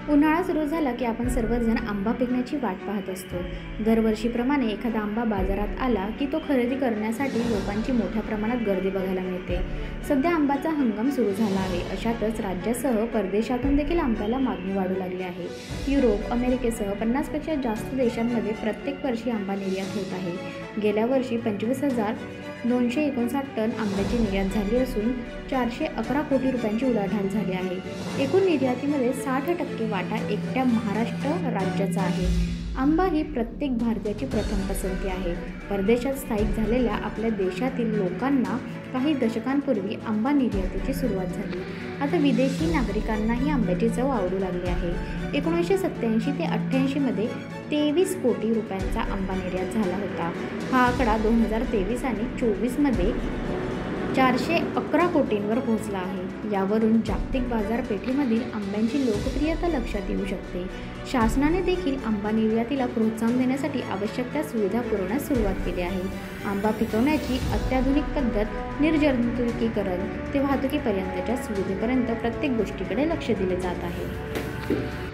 उन्हाळा सुरू झाला की आपण सर्वजण आंबा पिकण्याची वाट पाहत असतो। दरवर्षीप्रमाणे एखादा आंबा बाजारात आला की तो खरेदी करण्यासाठी लोकांची मोठ्या प्रमाणात गर्दी बघायला मिळते। सध्या आंब्याचा हंगाम सुरू झाला आहे। अशातच राज्यासह परदेशातून देखील आंब्याला मागणी वाढू लागली आहे। युरोप, अमेरिकेसह 50 पेक्षा जास्त देशांमध्ये प्रत्येक वर्षी आंबा निर्यात होत आहे। गेल्या वर्षी 25,259 टन आंब्याची निर्यात झाली असून 411 कोटी रुपयांची उलाढाल झाली आहे। एकूण निर्यातीमध्ये 60% वाटा एकट्या महाराष्ट्र राज्याचा आहे। आंबा ही प्रत्येक भारतीयाची प्रथम पसंती आहे। परदेशात स्थायिक झालेल्या आपल्या देशातील लोकांना काही दशकांपूर्वी आंबा निर्यातीची सुरुवात झाली। आता विदेशी नागरिकांनाही आंब्याची चव आवडू लागली आहे। 1987 ते 88 मध्ये 23 कोटी रुपयांचा आंबा निर्यात झाला होता। हा आकडा 2023 आणि 24 मध्ये 411 कोटींवर पोहोचला आहे। यावरून जागतिक बाजारपेठेमधील आंब्याची लोकप्रियता लक्षात येऊ शकते। शासनाने देखील आंबा निर्यातीला प्रोत्साहन देण्यासाठी आवश्यक त्या सुविधा पुरवण्यास सुरुवात केली आहे। आंबा पिकवण्याची अत्याधुनिक पद्धत, निर्जंतुकीकरण ते वाहतुकीपर्यंतच्या सुविधेपर्यंत प्रत्येक गोष्टीकडे लक्ष दिले जात आहे।